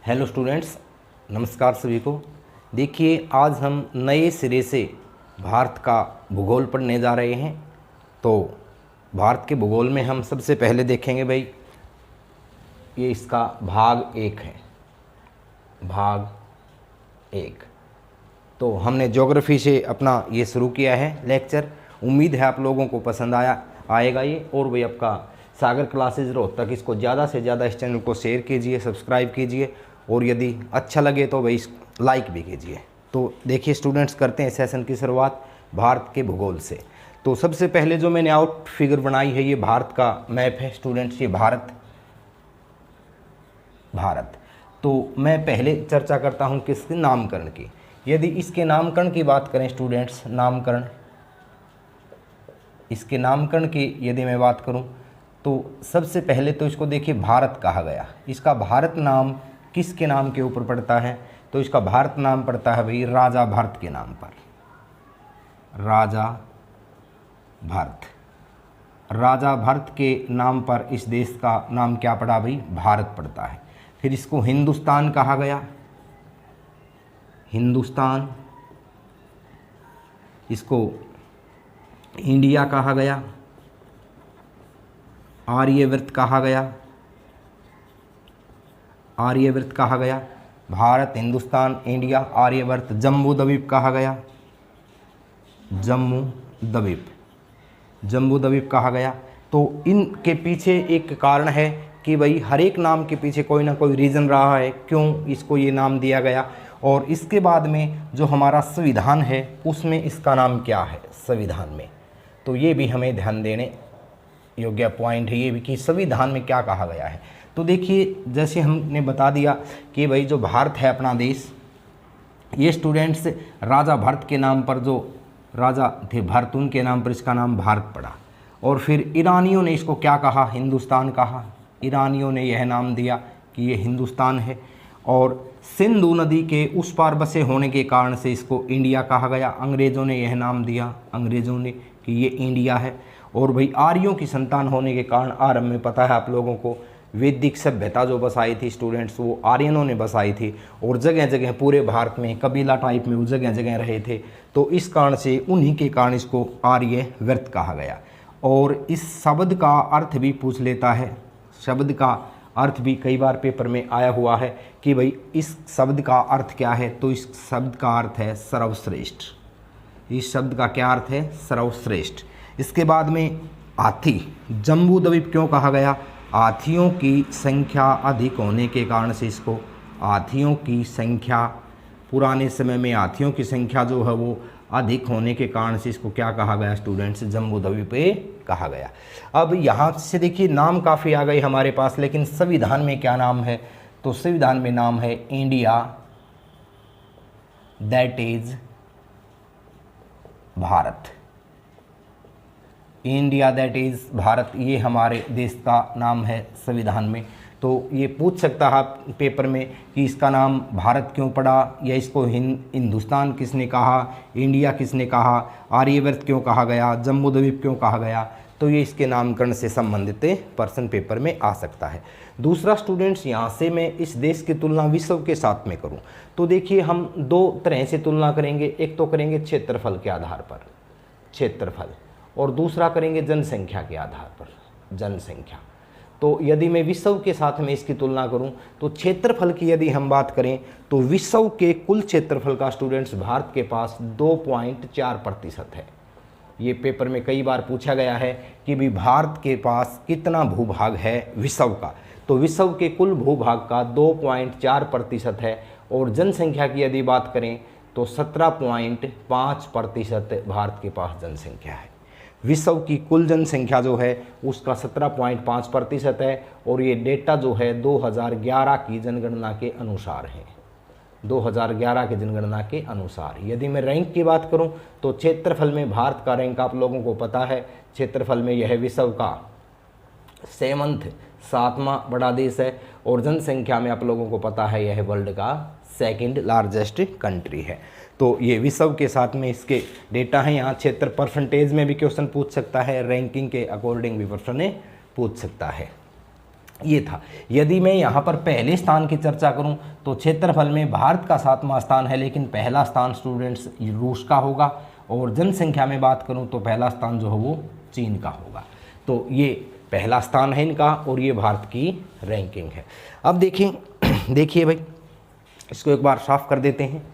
Hello students, नमस्कार सभी को। देखिए, आज हम नए सिरे से भारत का भूगोल पढ़ने जा रहे हैं। तो भारत के भूगोल में हम सबसे पहले देखेंगे भाई, ये इसका भाग 1 है। भाग 1 तो हमने ज्योग्राफी से अपना ये शुरू किया है लेक्चर। उम्मीद है आप लोगों को पसंद आएगा ये। और भाई आपका सागर क्लासेज रोहतक, इसको ज़्यादा से ज़्यादा इस चैनल को शेयर कीजिए, सब्सक्राइब कीजिए और यदि अच्छा लगे तो भाई लाइक भी कीजिए। तो देखिए स्टूडेंट्स, करते हैं सेशन की शुरुआत भारत के भूगोल से। तो सबसे पहले जो मैंने आउट फिगर बनाई है, ये भारत का मैप है स्टूडेंट्स। ये भारत तो मैं पहले चर्चा करता हूँ किसके नामकरण की। यदि इसके नामकरण की बात करें स्टूडेंट्स, इसके नामकरण की यदि मैं बात करूं तो सबसे पहले तो इसको देखिए भारत कहा गया। इसका भारत नाम किसके नाम के ऊपर पड़ता है? तो इसका भारत नाम पड़ता है भाई राजा भरत के नाम पर। राजा भरत के नाम पर इस देश का नाम क्या पड़ा भाई? भारत पड़ता है। फिर इसको हिंदुस्तान कहा गया, हिंदुस्तान। इसको इंडिया कहा गया, आर्यवर्त कहा गया। भारत, हिंदुस्तान, इंडिया, आर्यवर्त। जम्बू द्वीप कहा गया, जम्बू द्वीप कहा गया। तो इनके पीछे एक कारण है कि भाई हर एक नाम के पीछे कोई ना कोई रीज़न रहा है क्यों इसको ये नाम दिया गया। और इसके बाद में जो हमारा संविधान है उसमें इसका नाम क्या है संविधान में, तो ये भी हमें ध्यान देने योग्य पॉइंट है ये भी कि संविधान में क्या कहा गया है। तो देखिए, जैसे हमने बता दिया कि भाई जो भारत है अपना देश, ये स्टूडेंट्स राजा भरत के नाम पर, जो राजा थे भरत, उनके नाम पर इसका नाम भारत पड़ा। और फिर ईरानियों ने इसको क्या कहा? हिंदुस्तान कहा। ईरानियों ने यह नाम दिया कि ये हिंदुस्तान है। और सिंधु नदी के उस पार बसे होने के कारण से इसको इंडिया कहा गया। अंग्रेज़ों ने यह नाम दिया, अंग्रेज़ों ने, कि ये इंडिया है। और भाई आर्यों की संतान होने के कारण, आरंभ में पता है आप लोगों को, वैदिक सभ्यता जो बसाई थी स्टूडेंट्स, वो आर्यनों ने बसाई थी। और जगह जगह पूरे भारत में कबीला टाइप में वो जगह जगह रहे थे। तो इस कारण से, उन्हीं के कारण इसको आर्यवर्त कहा गया। और इस शब्द का अर्थ भी पूछ लेता है, शब्द का अर्थ भी कई बार पेपर में आया हुआ है कि भाई इस शब्द का अर्थ क्या है। तो इस शब्द का अर्थ है सर्वश्रेष्ठ। इस शब्द का क्या अर्थ है? सर्वश्रेष्ठ। इसके बाद में हाथी। जम्बू द्वीप क्यों कहा गया? हाथियों की संख्या अधिक होने के कारण से इसको, हाथियों की संख्या, पुराने समय में हाथियों की संख्या जो है वो अधिक होने के कारण से इसको क्या कहा गया स्टूडेंट्स? जम्बू द्वीप कहा गया। अब यहाँ से देखिए नाम काफ़ी आ गए हमारे पास, लेकिन संविधान में क्या नाम है? तो संविधान में नाम है India, that is Bharat. India that is Bharat, ये हमारे देश का नाम है संविधान में। तो ये पूछ सकता है पेपर में कि इसका नाम भारत क्यों पड़ा, या इसको हिंदुस्तान किसने कहा, इंडिया किसने कहा, आर्यवर्त क्यों कहा गया, जम्बू द्वीप क्यों कहा गया। तो ये इसके नामकरण से संबंधित प्रश्न पेपर में आ सकता है। दूसरा स्टूडेंट्स, यहाँ से मैं इस देश की तुलना विश्व के साथ में करूँ तो देखिए हम दो तरह से तुलना करेंगे। एक तो करेंगे क्षेत्रफल के आधार पर, क्षेत्रफल, और दूसरा करेंगे जनसंख्या के आधार पर, जनसंख्या। तो यदि मैं विश्व के साथ में इसकी तुलना करूं तो क्षेत्रफल की यदि हम बात करें तो विश्व के कुल क्षेत्रफल का स्टूडेंट्स भारत के पास 2.4% है। ये पेपर में कई बार पूछा गया है कि भी भारत के पास कितना भूभाग है विश्व का। तो विश्व के कुल भूभाग का 2.4% है। और जनसंख्या की यदि बात करें तो 17.5% भारत के पास जनसंख्या है। विश्व की कुल जनसंख्या जो है उसका 17.5% है। और ये डेटा जो है 2011 की जनगणना के अनुसार है, 2011 की जनगणना के अनुसार। यदि मैं रैंक की बात करूं तो क्षेत्रफल में भारत का रैंक आप लोगों को पता है, क्षेत्रफल में यह विश्व का 7वां बड़ा देश है। और जनसंख्या में आप लोगों को पता है यह वर्ल्ड का 2nd लार्जेस्ट कंट्री है। तो ये विश्व के साथ में इसके डेटा हैं। यहाँ क्षेत्र परसेंटेज में भी क्वेश्चन पूछ सकता है, रैंकिंग के अकॉर्डिंग भी प्रश्न पूछ सकता है। ये था। यदि मैं यहाँ पर पहले स्थान की चर्चा करूँ तो क्षेत्रफल में भारत का 7वां स्थान है, लेकिन पहला स्थान स्टूडेंट्स रूस का होगा। और जनसंख्या में बात करूँ तो पहला स्थान जो है वो चीन का होगा। तो ये पहला स्थान है इनका और ये भारत की रैंकिंग है। अब देखिए भाई, इसको एक बार साफ़ कर देते हैं,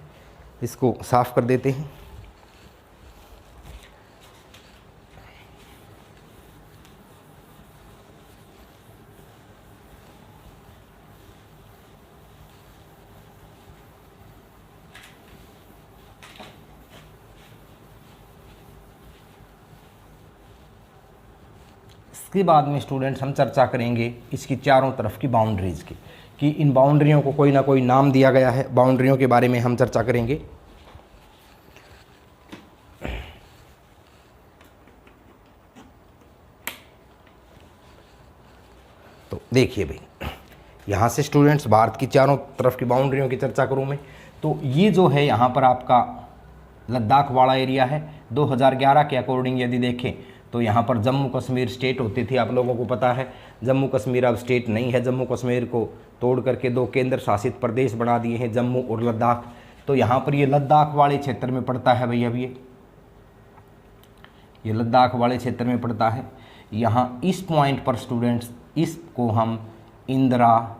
इसको साफ़ कर देते हैं। इसके बाद में स्टूडेंट्स हम चर्चा करेंगे इसकी चारों तरफ की बाउंड्रीज़ की, कि इन बाउंड्रियों को कोई ना कोई नाम दिया गया है। बाउंड्रियों के बारे में हम चर्चा करेंगे। तो देखिए भाई, यहाँ से स्टूडेंट्स भारत की चारों तरफ की बाउंड्रियों की चर्चा करूँ मैं, तो ये जो है यहाँ पर आपका लद्दाख वाला एरिया है। 2011 के अकॉर्डिंग यदि देखें तो यहाँ पर जम्मू कश्मीर स्टेट होती थी, आप लोगों को पता है। जम्मू कश्मीर अब स्टेट नहीं है, जम्मू कश्मीर को तोड़ करके 2 केंद्र शासित प्रदेश बना दिए हैं, जम्मू और लद्दाख। तो यहाँ पर ये लद्दाख वाले क्षेत्र में पड़ता है भैया। अब ये लद्दाख वाले क्षेत्र में पड़ता है। यहाँ इस पॉइंट पर स्टूडेंट्स, इसको हम इंदिरा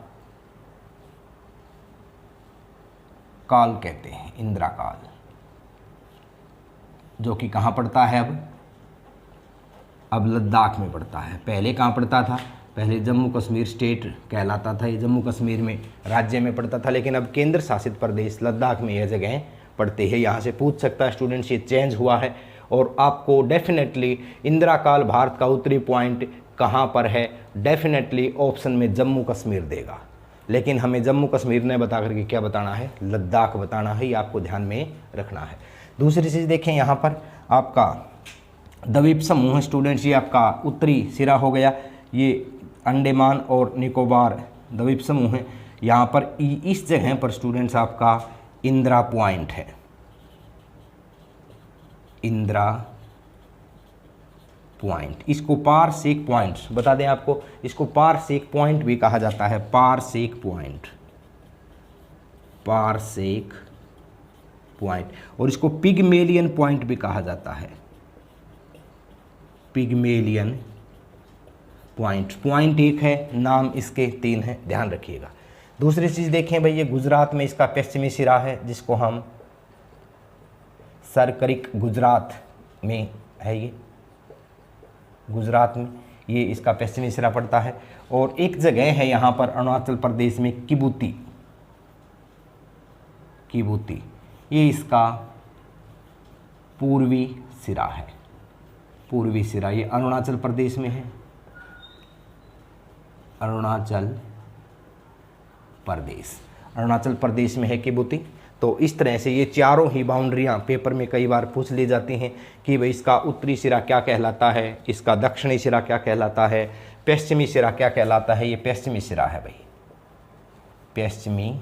काल कहते हैं, इंदिरा काल, जो कि कहाँ पड़ता है अब लद्दाख में पड़ता है। पहले कहाँ पड़ता था? पहले जम्मू कश्मीर स्टेट कहलाता था, ये जम्मू कश्मीर में राज्य में पड़ता था, लेकिन अब केंद्र शासित प्रदेश लद्दाख में यह जगह पड़ती है। यहाँ से पूछ सकता है स्टूडेंट्स, ये चेंज हुआ है। और आपको डेफिनेटली इंदिरा काल भारत का उत्तरी पॉइंट कहाँ पर है, डेफिनेटली ऑप्शन में जम्मू कश्मीर देगा, लेकिन हमें जम्मू कश्मीर ने बता करके क्या बताना है, लद्दाख बताना है। ये आपको ध्यान में रखना है। दूसरी चीज़ देखें, यहाँ पर आपका द्वीप समूह है स्टूडेंट्स, ये आपका उत्तरी सिरा हो गया। ये अंडमान और निकोबार द्वीप समूह है। यहाँ पर इस जगह पर स्टूडेंट्स आपका इंदिरा पॉइंट है, इंदिरा पॉइंट। इसको पारसेक पॉइंट्स बता दें आपको, इसको पारसेक पॉइंट भी कहा जाता है, पारसेक पॉइंट, पारसेक पॉइंट। और इसको पिगमेलियन पॉइंट भी कहा जाता है, पिगमेलियन पॉइंट। पॉइंट एक है, नाम इसके 3 हैं, ध्यान रखिएगा। दूसरी चीज़ देखें भाई, ये गुजरात में इसका पश्चिमी सिरा है, जिसको हम सरकरिक गुजरात में है, ये गुजरात में ये इसका पश्चिमी सिरा पड़ता है। और एक जगह है यहाँ पर अरुणाचल प्रदेश में किबूती, किबूती, ये इसका पूर्वी सिरा है, पूर्वी सिरा। ये अरुणाचल प्रदेश में है, अरुणाचल प्रदेश, अरुणाचल प्रदेश में है किबूती। तो इस तरह से ये चारों ही बाउंड्रियां पेपर में कई बार पूछ ली जाती हैं कि भाई इसका उत्तरी सिरा क्या कहलाता है, इसका दक्षिणी सिरा क्या कहलाता है, पश्चिमी सिरा क्या कहलाता है। ये पश्चिमी सिरा है भाई, पश्चिमी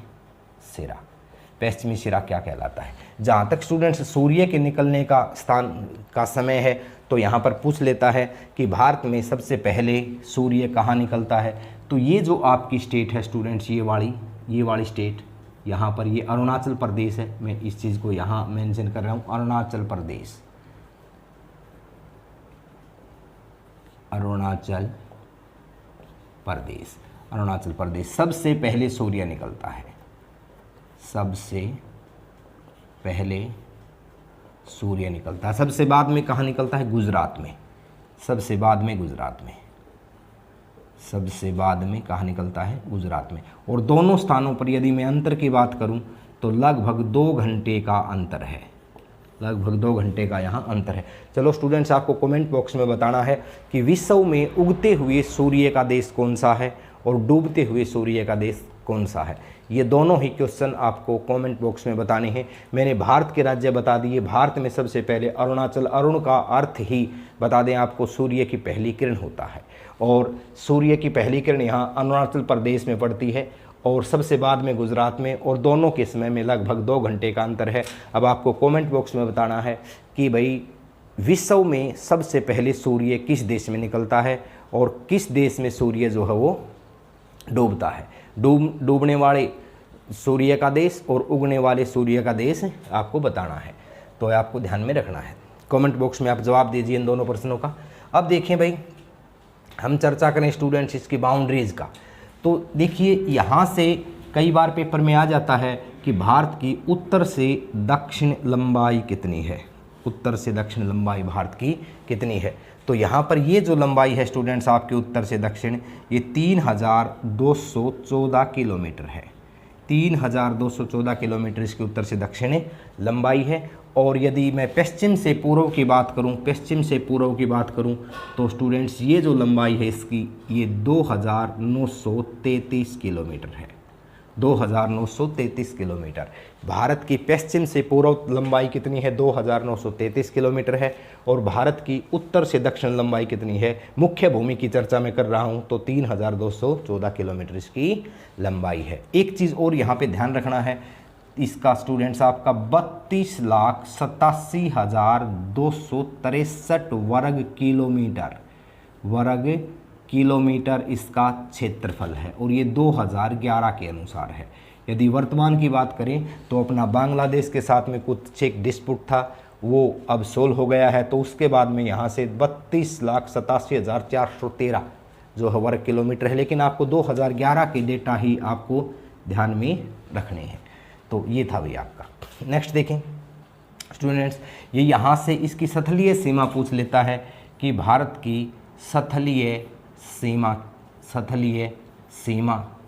सिरा, पश्चिमी सिरा क्या कहलाता है। जहाँ तक स्टूडेंट्स सूर्य के निकलने का स्थान का समय है, तो यहाँ पर पूछ लेता है कि भारत में सबसे पहले सूर्य कहाँ निकलता है। तो ये जो आपकी स्टेट है स्टूडेंट्स, ये वाली स्टेट, यहाँ पर ये अरुणाचल प्रदेश है। मैं इस चीज़ को यहाँ मेंशन कर रहा हूँ, अरुणाचल प्रदेश, अरुणाचल प्रदेश, अरुणाचल प्रदेश सबसे पहले सूर्य निकलता है, सबसे पहले सूर्य निकलता है। सबसे बाद में कहाँ निकलता है? गुजरात में, सबसे बाद में गुजरात में, सबसे बाद में कहाँ निकलता है? गुजरात में। और दोनों स्थानों पर यदि मैं अंतर की बात करूं तो लगभग 2 घंटे का अंतर है, लगभग 2 घंटे का यहाँ अंतर है। चलो स्टूडेंट्स, आपको कमेंट बॉक्स में बताना है कि विश्व में उगते हुए सूर्य का देश कौन सा है और डूबते हुए सूर्य का देश कौन सा है। ये दोनों ही क्वेश्चन आपको कमेंट बॉक्स में बताने हैं। मैंने भारत के राज्य बता दिए। भारत में सबसे पहले अरुणाचल, अरुण का अर्थ ही बता दें आपको सूर्य की पहली किरण होता है, और सूर्य की पहली किरण यहाँ अरुणाचल प्रदेश में पड़ती है और सबसे बाद में गुजरात में, और दोनों के समय में लगभग 2 घंटे का अंतर है। अब आपको कमेंट बॉक्स में बताना है कि भाई विश्व में सबसे पहले सूर्य किस देश में निकलता है और किस देश में सूर्य जो है वो डूबता है। डूबने वाले सूर्य का देश और उगने वाले सूर्य का देश आपको बताना है, तो आपको ध्यान में रखना है। कमेंट बॉक्स में आप जवाब दीजिए इन दोनों प्रश्नों का। अब देखें भाई, हम चर्चा करें स्टूडेंट्स इसकी बाउंड्रीज़ का। तो देखिए यहाँ से कई बार पेपर में आ जाता है कि भारत की उत्तर से दक्षिण लंबाई कितनी है, उत्तर से दक्षिण लंबाई भारत की कितनी है। तो यहाँ पर ये जो लंबाई है स्टूडेंट्स आपके उत्तर से दक्षिण, ये 3214 किलोमीटर है। 3214 किलोमीटर इसकी उत्तर से दक्षिण लंबाई है। और यदि मैं पश्चिम से पूर्व की बात करूं, पश्चिम से पूर्व की बात करूं, तो स्टूडेंट्स ये जो लंबाई है इसकी, ये 2933 किलोमीटर है। 2933 किलोमीटर। भारत की पश्चिम से पूर्व लंबाई कितनी है, 2933 किलोमीटर है। और भारत की उत्तर से दक्षिण लंबाई कितनी है, मुख्य भूमि की चर्चा मैं कर रहा हूं, तो 3214 किलोमीटर इसकी लंबाई है। एक चीज़ और यहाँ पे ध्यान रखना है, इसका स्टूडेंट्स आपका 32,87,263 वर्ग किलोमीटर इसका क्षेत्रफल है, और ये 2011 के अनुसार है। यदि वर्तमान की बात करें तो अपना बांग्लादेश के साथ में कुछ एक डिस्प्यूट था, वो अब सोल्व हो गया है, तो उसके बाद में यहाँ से 32,87,413 जो है वर्ग किलोमीटर है। लेकिन आपको 2011 के डेटा ही आपको ध्यान में रखने हैं। तो ये था भैया आपका। नेक्स्ट देखें स्टूडेंट्स, ये यहाँ से इसकी स्थलीय सीमा पूछ लेता है कि भारत की स्थलीय सीमा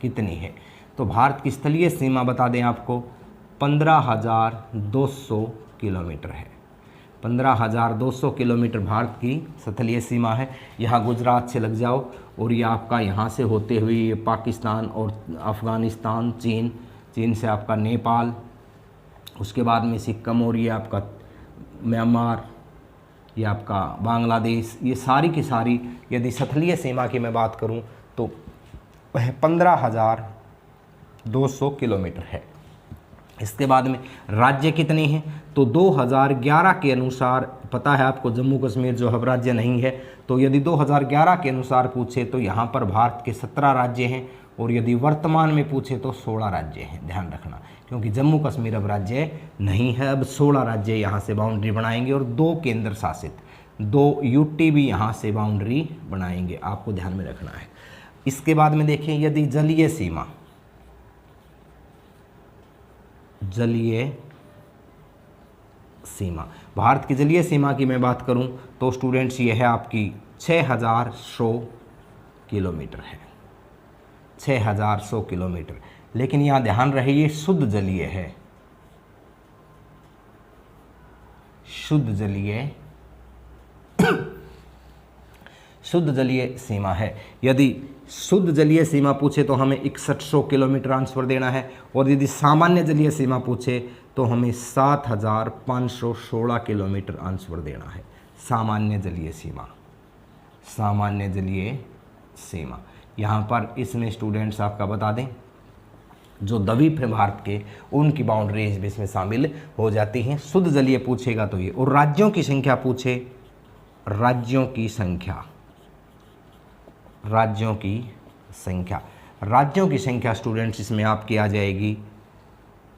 कितनी है। तो भारत की स्थलीय सीमा बता दें आपको 15,200 किलोमीटर है। 15,200 किलोमीटर भारत की स्थलीय सीमा है। यहाँ गुजरात से लग जाओ और ये आपका यहाँ से होते हुए ये पाकिस्तान और अफ़गानिस्तान, चीन से आपका नेपाल, उसके बाद में सिक्किम, और ये आपका म्यांमार, ये आपका बांग्लादेश, ये सारी की सारी यदि स्थलीय सीमा की मैं बात करूं तो वह 15,200 किलोमीटर है। इसके बाद में राज्य कितने हैं, तो 2011 के अनुसार पता है आपको जम्मू कश्मीर जो अब राज्य नहीं है, तो यदि 2011 के अनुसार पूछे तो यहाँ पर भारत के 17 राज्य हैं, और यदि वर्तमान में पूछे तो 16 राज्य हैं। ध्यान रखना, क्योंकि जम्मू कश्मीर अब राज्य नहीं है, अब 16 राज्य यहाँ से बाउंड्री बनाएंगे, और 2 केंद्र शासित 2 यूटी भी यहाँ से बाउंड्री बनाएंगे, आपको ध्यान में रखना है। इसके बाद में देखें, यदि जलीय सीमा भारत की जलीय सीमा की मैं बात करूं तो स्टूडेंट्स ये है आपकी 6,100 किलोमीटर है, 6,100 किलोमीटर। लेकिन यहाँ ध्यान रहे ये शुद्ध जलीय है, शुद्ध जलीय सीमा है। यदि शुद्ध जलीय सीमा पूछे तो हमें 6100 किलोमीटर आंसर देना है, और यदि सामान्य जलीय सीमा पूछे तो हमें 7,516 किलोमीटर आंसर देना है। सामान्य जलीय सीमा यहाँ पर इसमें स्टूडेंट्स आपका बता दें जो द्वीप है भारत के, उनकी बाउंड्रीज भी इसमें शामिल हो जाती हैं। शुद्ध जलीय पूछेगा तो ये, और राज्यों की संख्या पूछे, राज्यों की संख्या स्टूडेंट्स इसमें आपकी आ जाएगी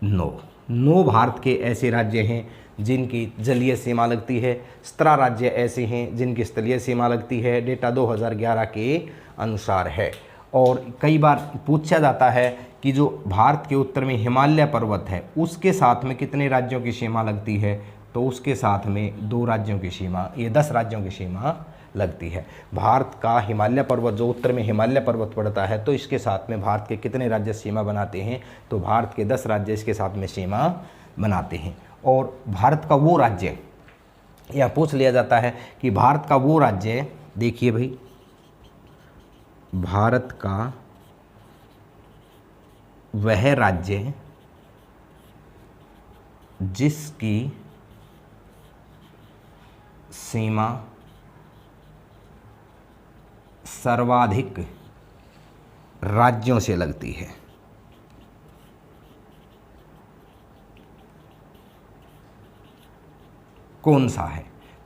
9 भारत के ऐसे राज्य हैं जिनकी जलीय सीमा लगती है, 17 राज्य ऐसे हैं जिनकी स्थलीय सीमा लगती है। डेटा 2011 के अनुसार है। और कई बार पूछा जाता है कि जो भारत के उत्तर में हिमालय पर्वत है उसके साथ में कितने राज्यों की सीमा लगती है, तो उसके साथ में 2 राज्यों की सीमा, ये 10 राज्यों की सीमा लगती है। भारत का हिमालय पर्वत, जो उत्तर में हिमालय पर्वत पड़ता है, तो इसके साथ में भारत के कितने राज्य सीमा बनाते हैं, तो भारत के 10 राज्य इसके साथ में सीमा बनाते हैं। और भारत का वो राज्य, यह पूछ लिया जाता है कि भारत का वो राज्य, देखिए भाई, भारत का वह राज्य जिसकी सीमा सर्वाधिक राज्यों से लगती है, कौन सा है,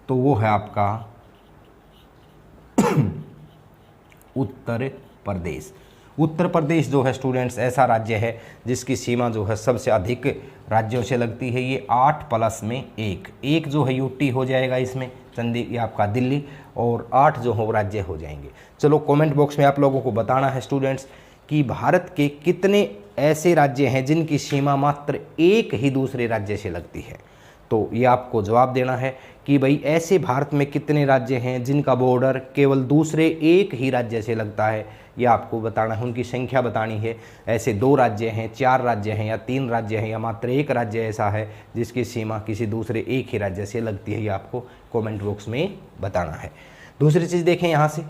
तो वो है आपका उत्तर प्रदेश। उत्तर प्रदेश जो है स्टूडेंट्स ऐसा राज्य है जिसकी सीमा जो है सबसे अधिक राज्यों से लगती है। ये 8+1 एक जो है यूटी हो जाएगा इसमें, ये आपका दिल्ली, और 8 जो हो राज्य हो जाएंगे। चलो कमेंट बॉक्स में आप लोगों को बताना है स्टूडेंट्स कि भारत के कितने ऐसे राज्य हैं जिनकी सीमा मात्र एक ही दूसरे राज्य से लगती है। तो ये आपको जवाब देना है कि भाई ऐसे भारत में कितने राज्य हैं जिनका बॉर्डर केवल दूसरे एक ही राज्य से लगता है, ये आपको बताना है, उनकी संख्या बतानी है। ऐसे 2 राज्य हैं, 4 राज्य हैं, या 3 राज्य हैं, या मात्र एक राज्य ऐसा है जिसकी सीमा किसी दूसरे एक ही राज्य से लगती है, ये आपको कमेंट बॉक्स में बताना है। दूसरी चीज़ देखें, यहाँ से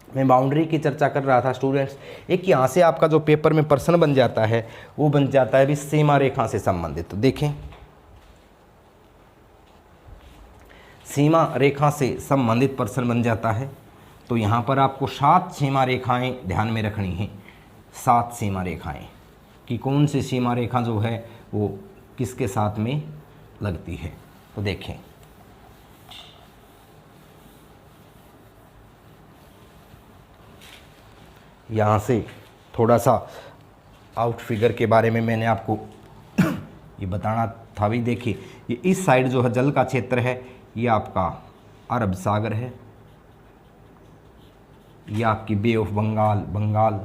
मैं बाउंड्री की चर्चा कर रहा था स्टूडेंट्स। एक यहाँ से आपका जो पेपर में प्रश्न बन जाता है वो बन जाता है भी सीमा रेखा से संबंधित। तो देखें, सीमा रेखा से संबंधित प्रश्न बन जाता है। तो यहाँ पर आपको 7 सीमा रेखाएं ध्यान में रखनी हैं। 7 सीमा रेखाएं कि कौन सी सीमा रेखा जो है वो किसके साथ में लगती है। तो देखें, यहाँ से थोड़ा सा आउट फिगर के बारे में मैंने आपको ये बताना था भी। देखिए, ये इस साइड जो है जल का क्षेत्र है, ये आपका अरब सागर है, ये आपकी बे ऑफ बंगाल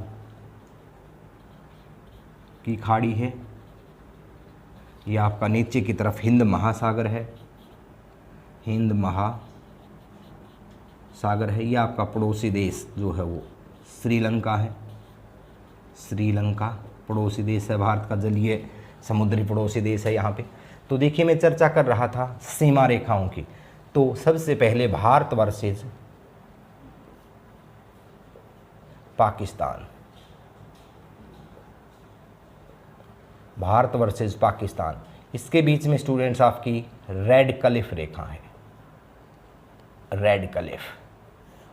की खाड़ी है, ये आपका नीचे की तरफ हिंद महासागर है, हिंद महासागर है। ये आपका पड़ोसी देश जो है वो श्रीलंका है, श्रीलंका पड़ोसी देश है, भारत का जलीय समुद्री पड़ोसी देश है यहाँ पे। तो देखिए, मैं चर्चा कर रहा था सीमा रेखाओं की। तो सबसे पहले भारत वर्सेस पाकिस्तान, भारत वर्सेस पाकिस्तान, इसके बीच में स्टूडेंट्स आपकी रेड क्लिफ रेखा है, रेड क्लिफ।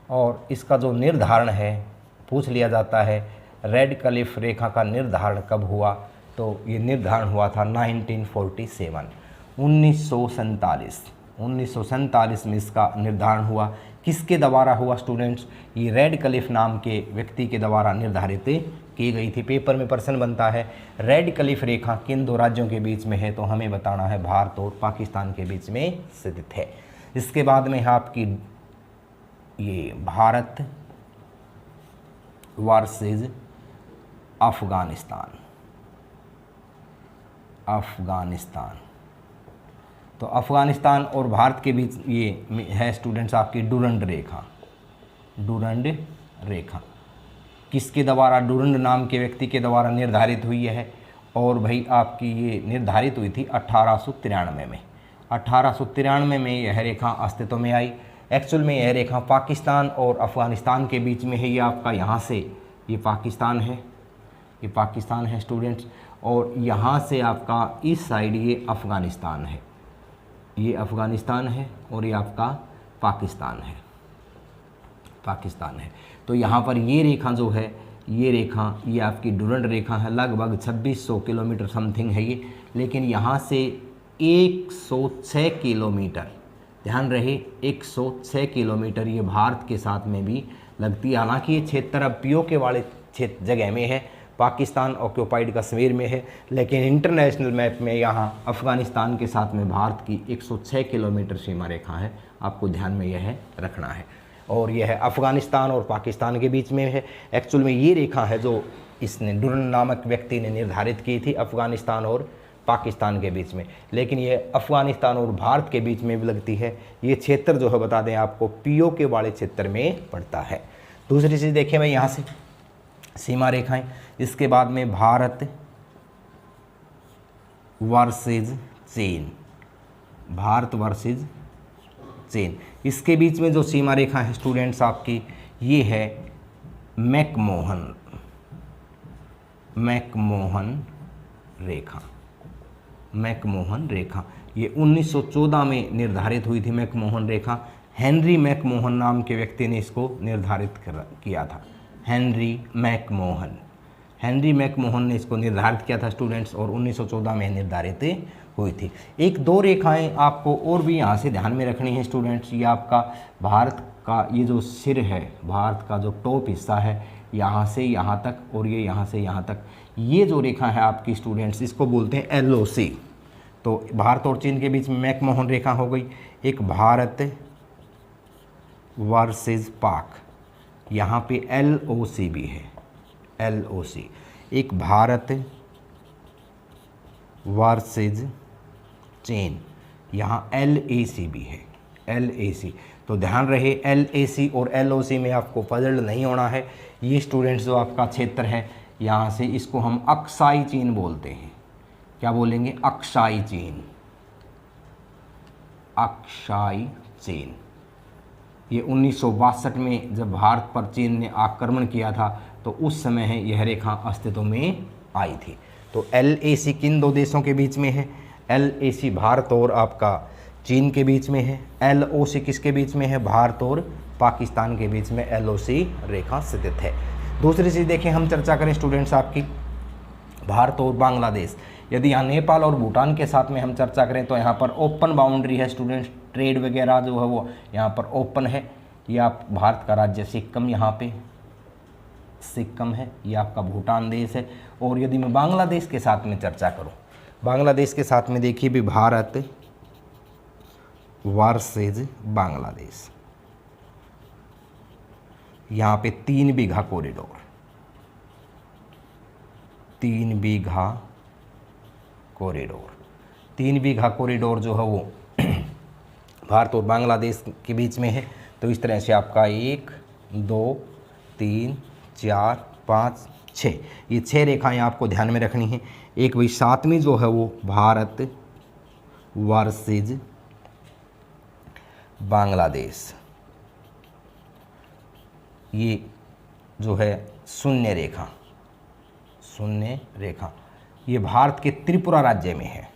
और इसका जो निर्धारण है, पूछ लिया जाता है रेड क्लिफ रेखा का निर्धारण कब हुआ। तो ये निर्धारण हुआ था 1947, 1947 में इसका निर्धारण हुआ। किसके द्वारा हुआ स्टूडेंट्स? ये रेड क्लिफ नाम के व्यक्ति के द्वारा निर्धारित की गई थी। पेपर में प्रश्न बनता है रेड क्लिफ रेखा किन 2 राज्यों के बीच में है, तो हमें बताना है भारत और पाकिस्तान के बीच में स्थित है। इसके बाद में है आपकी ये भारत वर्सेस अफगानिस्तान, अफगानिस्तान। तो अफगानिस्तान और भारत के बीच ये है स्टूडेंट्स आपकी डुरंड रेखा, डुरंड रेखा। किसके द्वारा? डुरंड नाम के व्यक्ति के द्वारा निर्धारित हुई है। और भाई आपकी ये निर्धारित हुई थी 1893 में। 1893 में यह रेखा अस्तित्व में आई। एक्चुअल में यह रेखा पाकिस्तान और अफ़गानिस्तान के बीच में है। ये आपका यहाँ से ये पाकिस्तान है, ये पाकिस्तान है स्टूडेंट्स, और यहाँ से आपका इस साइड ये अफ़गानिस्तान है, ये अफ़गानिस्तान है, और ये आपका पाकिस्तान है, पाकिस्तान है। तो यहाँ पर ये रेखा जो है, ये रेखा ये आपकी डुरंड रेखा है। लगभग 2600 किलोमीटर समथिंग है ये, लेकिन यहाँ से 106 किलोमीटर, ध्यान रहे 106 किलोमीटर ये भारत के साथ में भी लगती है। हालांकि ये क्षेत्र अब पीओके वाले क्षेत्र जगह में है, पाकिस्तान ऑक्यूपाइड कश्मीर में है, लेकिन इंटरनेशनल मैप में यहाँ अफ़गानिस्तान के साथ में भारत की 106 किलोमीटर सीमा रेखा है। आपको ध्यान में यह रखना है। और यह है अफ़गानिस्तान और पाकिस्तान के बीच में है। एक्चुअल में ये रेखा है जो इसने डुरंड नामक व्यक्ति ने निर्धारित की थी अफ़गानिस्तान और पाकिस्तान के बीच में, लेकिन ये अफ़गानिस्तान और भारत के बीच में भी लगती है। ये क्षेत्र जो है बता दें आपको पीओके वाले क्षेत्र में पड़ता है। दूसरी चीज़ देखें मैं यहाँ से सीमा रेखाएं, इसके बाद में भारत वर्सेज चीन, भारत वर्सेज चीन, इसके बीच में जो सीमा रेखा है स्टूडेंट्स आपकी ये है मैकमोहन, मैकमोहन रेखा, मैकमोहन रेखा। ये 1914 में निर्धारित हुई थी मैकमोहन रेखा। हेनरी मैकमोहन नाम के व्यक्ति ने इसको निर्धारित किया था, हेनरी मैकमोहन। हेनरी मैकमोहन ने इसको निर्धारित किया था स्टूडेंट्स, और 1914 में निर्धारित हुई थी। एक दो रेखाएं आपको और भी यहाँ से ध्यान में रखनी है स्टूडेंट्स। ये आपका भारत का ये जो सिर है, भारत का जो टॉप हिस्सा है, यहाँ से यहाँ तक और ये यहाँ से यहाँ तक, ये जो रेखा है आपकी स्टूडेंट्स, इसको बोलते हैं LOC। तो भारत और चीन के बीच में मैकमोहन रेखा हो गई। एक भारत वर्सेस पाक, यहाँ पे LOC भी है, LOC। एक भारत वर्सेस चीन, यहाँ LAC भी है, LAC। तो ध्यान रहे LAC और LOC में आपको पजल नहीं होना है। ये स्टूडेंट्स जो आपका क्षेत्र है, यहाँ से इसको हम अक्साई चीन बोलते हैं। क्या बोलेंगे? अक्साई चीन, अक्साई चीन। ये 1962 में जब भारत पर चीन ने आक्रमण किया था तो उस समय है यह रेखा अस्तित्व में आई थी। तो LAC किन दो देशों के बीच में है? LAC भारत और आपका चीन के बीच में है। LOC किसके बीच में है? भारत और पाकिस्तान के बीच में LOC रेखा स्थित है। दूसरी चीज़ देखें, हम चर्चा करें स्टूडेंट्स आपकी भारत और बांग्लादेश। यदि यहाँ नेपाल और भूटान के साथ में हम चर्चा करें तो यहाँ पर ओपन बाउंड्री है स्टूडेंट्स, ट्रेड वगैरह जो है वो यहाँ पर ओपन है। ये आप भारत का राज्य सिक्किम, यहाँ पे सिक्किम है, ये आपका भूटान देश है। और यदि मैं बांग्लादेश के साथ में चर्चा करूँ, बांग्लादेश के साथ में देखिए भी भारत वर्सेस बांग्लादेश, यहाँ पे 3 बीघा कॉरिडोर, 3 बीघा कॉरिडोर, 3 बीघा कॉरिडोर जो है वो भारत और बांग्लादेश के बीच में है। तो इस तरह से आपका 1 2 3 4 5 6, ये 6 रेखाएं आपको ध्यान में रखनी है। एक भाई 7वीं जो है वो भारत वर्सेस बांग्लादेश, ये जो है शून्य रेखा, शून्य रेखा, ये भारत के त्रिपुरा राज्य में है,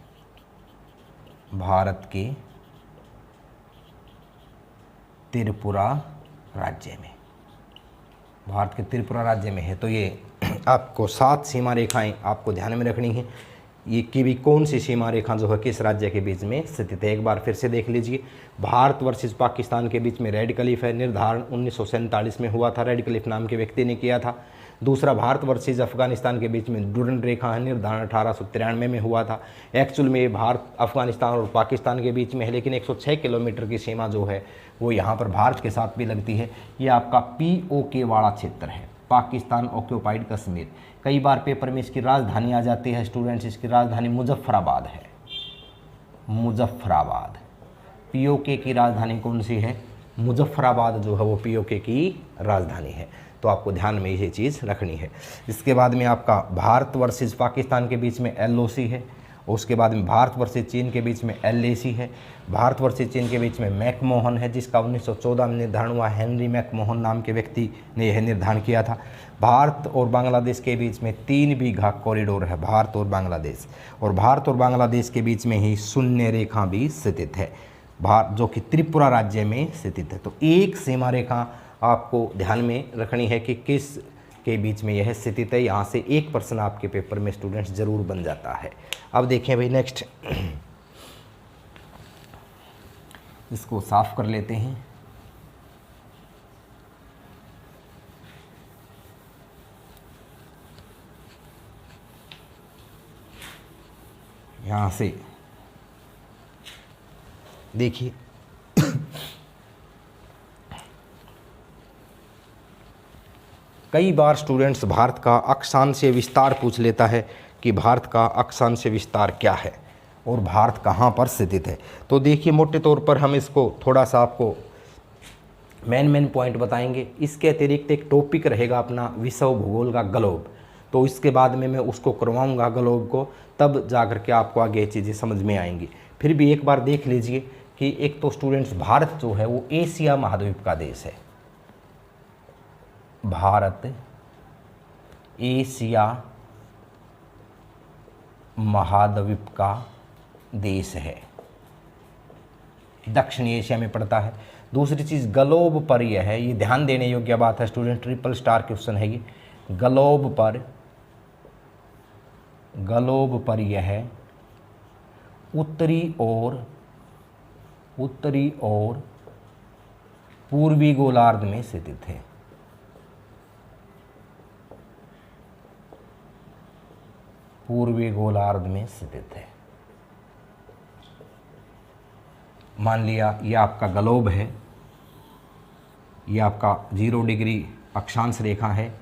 भारत के त्रिपुरा राज्य में, भारत के त्रिपुरा राज्य में है। तो ये आपको 7 सीमा रेखाएं आपको ध्यान में रखनी है। ये कि भी कौन सी सीमा रेखा जो है किस राज्य के बीच में स्थित है, एक बार फिर से देख लीजिए। भारत वर्सेस पाकिस्तान के बीच में रेड क्लिफ है, निर्धारण 1947 में हुआ था, रेड क्लिफ नाम के व्यक्ति ने किया था। दूसरा, भारत वर्सेस अफगानिस्तान के बीच में डुरंड रेखा है, निर्धारण 1893 में हुआ था। एक्चुअल में भारत, अफगानिस्तान और पाकिस्तान के बीच में है, लेकिन 106 किलोमीटर की सीमा जो है वो यहाँ पर भारत के साथ भी लगती है। ये आपका POK वाला क्षेत्र है, पाकिस्तान ऑक्यूपाइड कश्मीर। कई बार पेपर में इसकी राजधानी आ जाती है स्टूडेंट्स, इसकी राजधानी मुजफ्फराबाद है, मुजफ्फराबाद। POK की राजधानी कौन सी है? मुजफ्फराबाद जो है वो POK की राजधानी है। तो आपको ध्यान में ये चीज़ रखनी है। इसके बाद में आपका भारत वर्सेस पाकिस्तान के बीच में LOC है, उसके बाद में भारत वर्सेस चीन के बीच में LAC है, भारत वर्सेस चीन के बीच में मैकमोहन है, जिसका 1914 में निर्धारण हुआ, हेनरी मैकमोहन नाम के व्यक्ति ने यह निर्धारण किया था। भारत और बांग्लादेश के बीच में 3 बीघा कॉरिडोर है, भारत और बांग्लादेश, और भारत और बांग्लादेश के बीच में ही शून्य रेखा भी स्थित है, जो कि त्रिपुरा राज्य में स्थित है। तो एक सीमा रेखा आपको ध्यान में रखनी है कि किस के बीच में यह स्थित है। यहाँ से एक प्रश्न आपके पेपर में स्टूडेंट्स जरूर बन जाता है। अब देखें भाई नेक्स्ट, इसको साफ कर लेते हैं। यहाँ से देखिए कई बार स्टूडेंट्स भारत का अक्षांशीय विस्तार पूछ लेता है कि भारत का अक्षांशीय विस्तार क्या है और भारत कहाँ पर स्थित है। तो देखिए मोटे तौर पर हम इसको थोड़ा सा आपको मेन पॉइंट बताएंगे। इसके अतिरिक्त एक टॉपिक रहेगा अपना विश्व भूगोल का ग्लोब, तो इसके बाद में मैं उसको करवाऊंगा ग्लोब को, तब जाकर के आपको आगे चीज़ें समझ में आएंगी। फिर भी एक बार देख लीजिए कि एक तो स्टूडेंट्स भारत जो है वो एशिया महाद्वीप का देश है, भारत एशिया महाद्वीप का देश है, दक्षिणी एशिया में पड़ता है। दूसरी चीज़ ग्लोब पर यह है, ये ध्यान देने योग्य बात है स्टूडेंट, ट्रिपल स्टार क्वेश्चन है ये। ग्लोब पर ग्लोब पर यह उत्तरी और पूर्वी गोलार्ध में स्थित है। पूर्वी गोलार्ध में स्थित है। मान लिया ये आपका ग्लोब है, ये आपका 0 डिग्री अक्षांश रेखा है,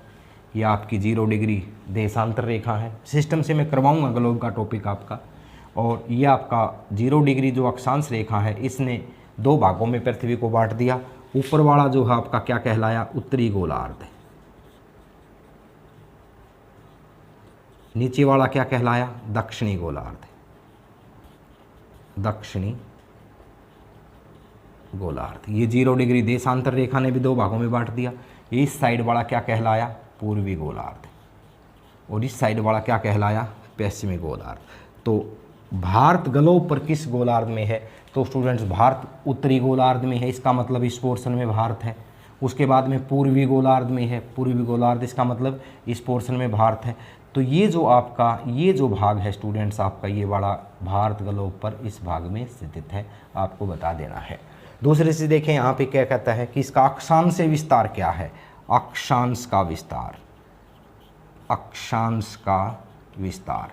ये आपकी 0 डिग्री देशांतर रेखा है। सिस्टम से मैं करवाऊंगा ग्लोब का टॉपिक आपका। और ये आपका 0 डिग्री जो अक्षांश रेखा है, इसने 2 भागों में पृथ्वी को बांट दिया। ऊपर वाला जो है आपका क्या कहलाया, उत्तरी गोलार्ध। नीचे वाला क्या कहलाया, दक्षिणी गोलार्ध। दक्षिणी गोलार्ध। ये 0 डिग्री देशांतर रेखा ने भी 2 भागों में बांट दिया। इस साइड वाला क्या कहलाया, पूर्वी गोलार्ध, और इस साइड वाला क्या कहलाया, पश्चिमी गोलार्ध। तो भारत ग्लोब पर किस गोलार्ध में है, तो स्टूडेंट्स भारत उत्तरी गोलार्ध में है, इसका मतलब इस पोर्शन में भारत है। उसके बाद में पूर्वी गोलार्ध में है, पूर्वी गोलार्ध, इसका मतलब इस पोर्शन में भारत है। तो ये जो आपका ये जो भाग है स्टूडेंट्स आपका, ये वाला भारत ग्लोब पर इस भाग में स्थित है, आपको बता देना है। दूसरे से देखें यहाँ पे क्या कहता है कि इसका अक्षांश विस्तार क्या है। अक्षांश का विस्तार, अक्षांश का विस्तार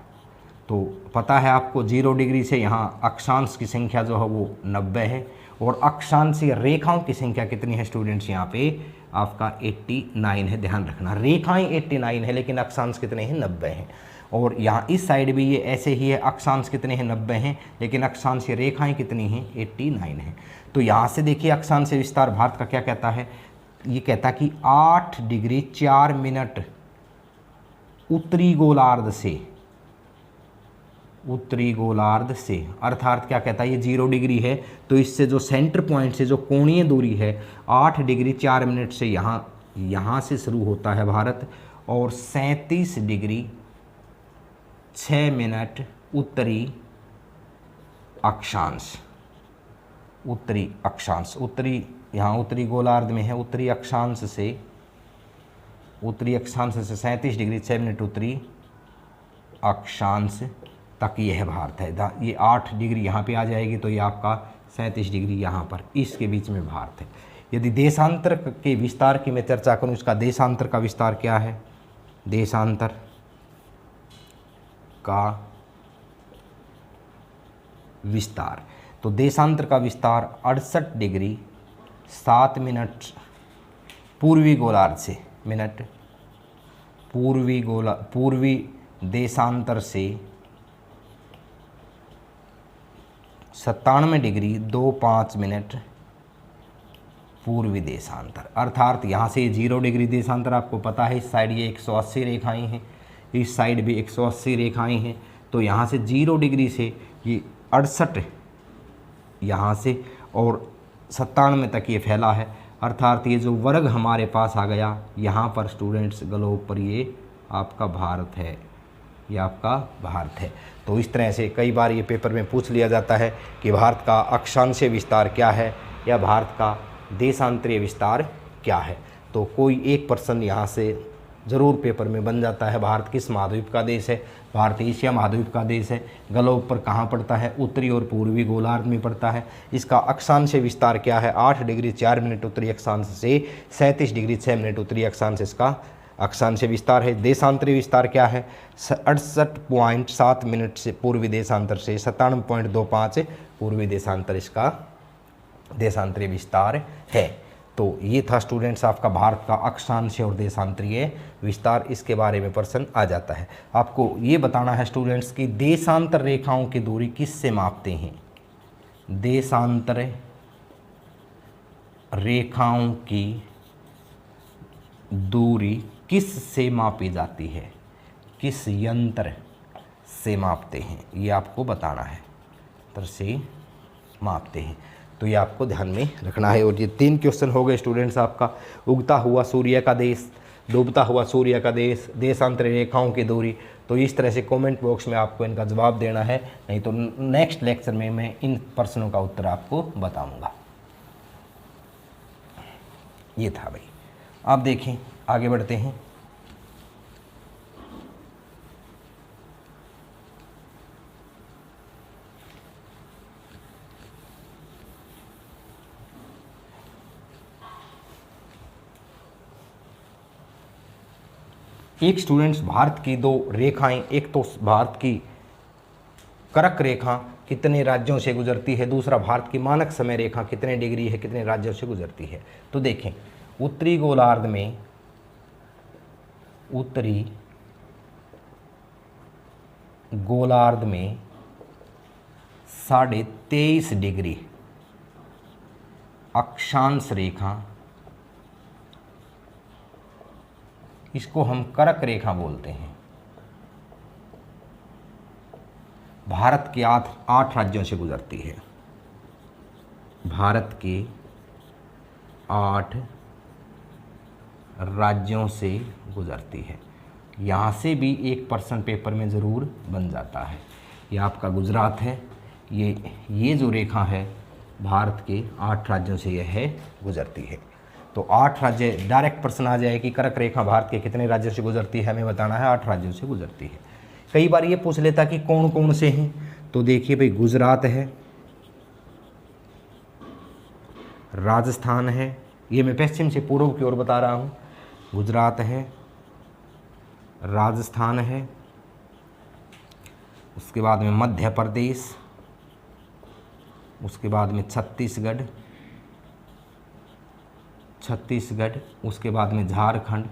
तो पता है आपको 0 डिग्री से यहाँ अक्षांश की संख्या जो है वो 90 है, और अक्षांशीय रेखाओं की संख्या कितनी है स्टूडेंट्स, यहाँ पे आपका 89 है। ध्यान रखना, रेखाएं 89 है लेकिन अक्षांश कितने हैं, 90 हैं। और यहाँ इस साइड भी ये ऐसे ही है, अक्षांश कितने हैं, 90 हैं, लेकिन अक्षांशीय रेखाएं कितनी हैं, 89 हैं। तो यहाँ से देखिए अक्षांश विस्तार भारत का क्या कहता है, ये कहता कि 8 डिग्री 4 मिनट उत्तरी गोलार्ध से, उत्तरी गोलार्ध से, अर्थात क्या कहता है, ये 0 डिग्री है तो इससे जो सेंटर पॉइंट से जो कोणीय दूरी है 8 डिग्री 4 मिनट से यहाँ से शुरू होता है भारत, और 37 डिग्री 6 मिनट उत्तरी अक्षांश, उत्तरी अक्षांश, उत्तरी यहाँ उत्तरी गोलार्ध में है, उत्तरी अक्षांश से 37 डिग्री 6 मिनट उत्तरी अक्षांश तक यह भारत है। ये 8 डिग्री यहाँ पे आ जाएगी तो ये आपका 37 डिग्री यहाँ पर, इसके बीच में भारत है। यदि देशांतर के विस्तार की मैं चर्चा करूँ, इसका देशांतर का विस्तार क्या है, देशांतर का विस्तार, तो देशांतर का विस्तार 68 डिग्री 7 मिनट पूर्वी गोलार्ध से, मिनट पूर्वी देशांतर से 97 डिग्री 25 मिनट पूर्वी देशांतर। अर्थात यहाँ से 0 डिग्री देशांतर आपको पता है, इस साइड ये 180 रेखाएं हैं, इस साइड भी 180 रेखाएं हैं। तो यहाँ से 0 डिग्री से ये 68 यहाँ से और 97 तक ये फैला है। अर्थात ये जो वर्ग हमारे पास आ गया यहाँ पर स्टूडेंट्स ग्लोब पर, ये आपका भारत है, ये आपका भारत है। तो इस तरह से कई बार ये पेपर में पूछ लिया जाता है कि भारत का अक्षांशीय विस्तार क्या है या भारत का देशांतरीय विस्तार क्या है। तो कोई एक प्रश्न यहाँ से ज़रूर पेपर में बन जाता है, भारत किस महाद्वीप का देश है, भारत एशिया महाद्वीप का देश है, ग्लोब पर कहाँ पड़ता है, उत्तरी और पूर्वी गोलार्ध में पड़ता है, इसका अक्षांशीय विस्तार क्या है, 8 डिग्री 4 मिनट उत्तरी अक्षांश से 37 डिग्री 6 मिनट उत्तरी अक्षांश इसका अक्षांशीय विस्तार है। देशांतरीय विस्तार क्या है, 68.7 मिनट से पूर्वी देशांतर से 97.25 पूर्वी देशांतर इसका देशांतरीय विस्तार है। तो ये था स्टूडेंट्स आपका भारत का अक्षांशीय और देशांतरीय विस्तार, इसके बारे में प्रश्न आ जाता है। आपको ये बताना है स्टूडेंट्स कि देशांतर रेखाओं की दूरी किससे मापते हैं, देशांतर रेखाओं की दूरी किस से मापी जाती है, किस यंत्र से मापते हैं, ये आपको बताना है, यंत्र से मापते हैं। तो ये आपको ध्यान में रखना है। और ये 3 क्वेश्चन हो गए स्टूडेंट्स आपका, उगता हुआ सूर्य का देश, डूबता हुआ सूर्य का देश, देशांतरीय रेखाओं की दूरी। तो इस तरह से कमेंट बॉक्स में आपको इनका जवाब देना है, नहीं तो नेक्स्ट लेक्चर में मैं इन प्रश्नों का उत्तर आपको बताऊंगा। ये था भाई, आप देखें आगे बढ़ते हैं। एक स्टूडेंट्स भारत की दो रेखाएं, एक तो भारत की कर्क रेखा कितने राज्यों से गुजरती है, दूसरा भारत की मानक समय रेखा कितने डिग्री है, कितने राज्यों से गुजरती है। तो देखें उत्तरी गोलार्ध में, उत्तरी गोलार्ध में 23.5 डिग्री अक्षांश रेखा, इसको हम कर्क रेखा बोलते हैं, भारत के 8 राज्यों से गुजरती है। भारत के 8 राज्यों से गुजरती है। यहाँ से भी एक पर्सन पेपर में ज़रूर बन जाता है। ये आपका गुजरात है, ये जो रेखा है भारत के 8 राज्यों से यह है गुजरती है। तो 8 राज्य डायरेक्ट प्रश्न आ जाए कि कर्क रेखा भारत के कितने राज्यों से गुजरती है, हमें बताना है 8 राज्यों से गुजरती है। कई बार ये पूछ लेता कि कौन कौन से हैं, तो देखिए भाई गुजरात है, राजस्थान है, ये मैं पश्चिम से पूर्व की ओर बता रहा हूँ, गुजरात है, राजस्थान है, उसके बाद में मध्य प्रदेश, उसके बाद में छत्तीसगढ़, उसके बाद में झारखंड,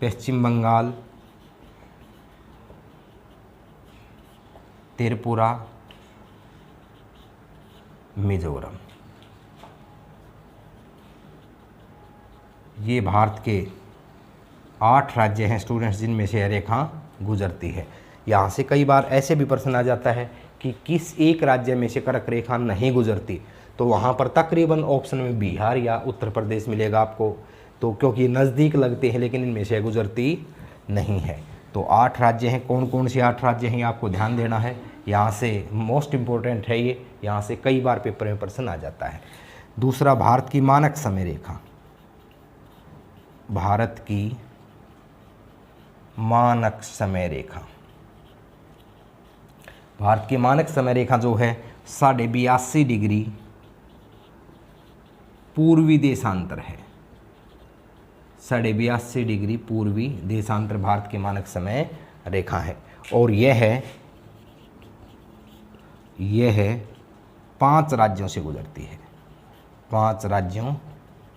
पश्चिम बंगाल, त्रिपुरा, मिजोरम। ये भारत के 8 राज्य हैं स्टूडेंट्स जिनमें से यह रेखा गुजरती है। यहाँ से कई बार ऐसे भी प्रश्न आ जाता है कि किस एक राज्य में से कर्क रेखा नहीं गुजरती, तो वहाँ पर तकरीबन ऑप्शन में बिहार या उत्तर प्रदेश मिलेगा आपको, तो क्योंकि नज़दीक लगते हैं लेकिन इनमें से गुजरती नहीं है। तो 8 राज्य हैं, कौन कौन से 8 राज्य हैं आपको ध्यान देना है। यहाँ से मोस्ट इम्पोर्टेंट है ये, यहाँ से कई बार पेपर में प्रश्न आ जाता है। दूसरा भारत की मानक समय रेखा, भारत की मानक समय रेखा, भारत की मानक समय रेखा जो है 82.5 डिग्री पूर्वी देशांतर है। 82.5 डिग्री पूर्वी देशांतर भारत की मानक समय रेखा है। और यह है 5 राज्यों से गुजरती है, 5 राज्यों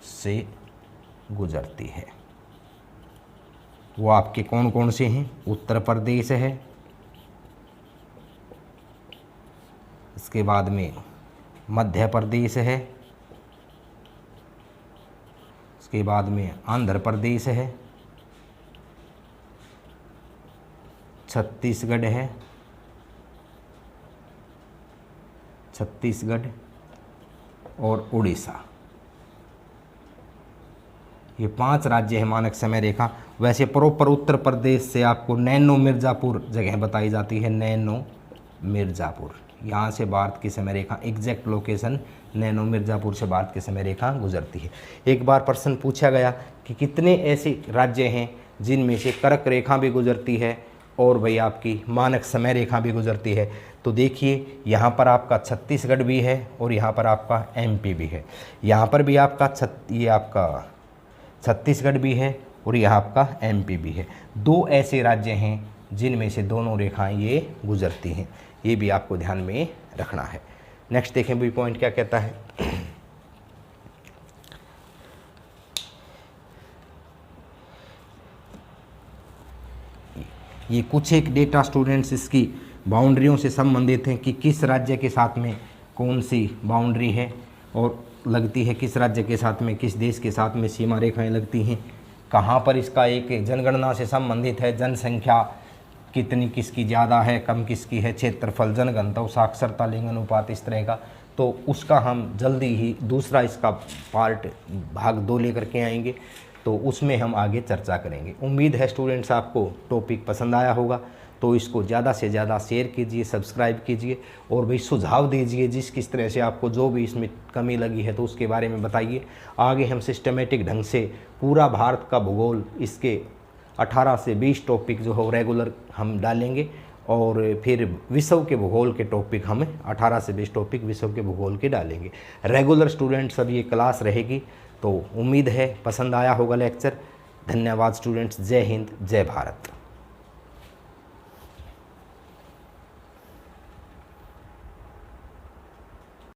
से गुजरती है। वो आपके कौन कौन से हैं, उत्तर प्रदेश है, इसके बाद में मध्य प्रदेश है, इसके बाद में आंध्र प्रदेश है, छत्तीसगढ़ है, और उड़ीसा। ये 5 राज्य है मानक समय रेखा। वैसे प्रॉपर उत्तर प्रदेश से आपको नैनो मिर्ज़ापुर जगह बताई जाती है, नैनो मिर्ज़ापुर, यहाँ से भारत की समय रेखा एग्जैक्ट लोकेशन नैनो मिर्ज़ापुर से भारत की समय रेखा गुजरती है। एक बार प्रश्न पूछा गया कि कितने ऐसे राज्य हैं जिनमें से कर्क रेखा भी गुजरती है और भाई आपकी मानक समय रेखा भी गुजरती है। तो देखिए यहाँ पर आपका छत्तीसगढ़ भी है और यहाँ पर आपका एमपी भी है, यहाँ पर भी आपका ये आपका छत्तीसगढ़ भी है और यहाँ आपका एमपी भी है। 2 ऐसे राज्य हैं जिनमें से दोनों रेखाएं ये गुजरती हैं, ये भी आपको ध्यान में रखना है। नेक्स्ट देखें भी पॉइंट क्या कहता है। ये कुछ एक डेटा स्टूडेंट्स इसकी बाउंड्रियों से संबंधित हैं कि किस राज्य के साथ में कौन सी बाउंड्री है और लगती है, किस राज्य के साथ में, किस देश के साथ में सीमा रेखाएं लगती हैं, कहाँ पर इसका एक जनगणना से संबंधित है, जनसंख्या कितनी किसकी ज़्यादा है, कम किसकी है, क्षेत्रफल, जनघनत्व, साक्षरता, लिंग अनुपात, इस तरह का। तो उसका हम जल्दी ही दूसरा इसका पार्ट भाग 2 लेकर के आएंगे, तो उसमें हम आगे चर्चा करेंगे। उम्मीद है स्टूडेंट्स आपको टॉपिक पसंद आया होगा, तो इसको ज़्यादा से ज़्यादा शेयर कीजिए, सब्सक्राइब कीजिए और भाई सुझाव दीजिए जिस किस तरह से आपको जो भी इसमें कमी लगी है तो उसके बारे में बताइए। आगे हम सिस्टमेटिक ढंग से पूरा भारत का भूगोल, इसके 18 से 20 टॉपिक जो हो रेगुलर हम डालेंगे और फिर विश्व के भूगोल के टॉपिक हम 18 से 20 टॉपिक विश्व के भूगोल के डालेंगे। रेगुलर स्टूडेंट सब ये क्लास रहेगी, तो उम्मीद है पसंद आया होगा लेक्चर। धन्यवाद स्टूडेंट्स। जय हिंद, जय भारत।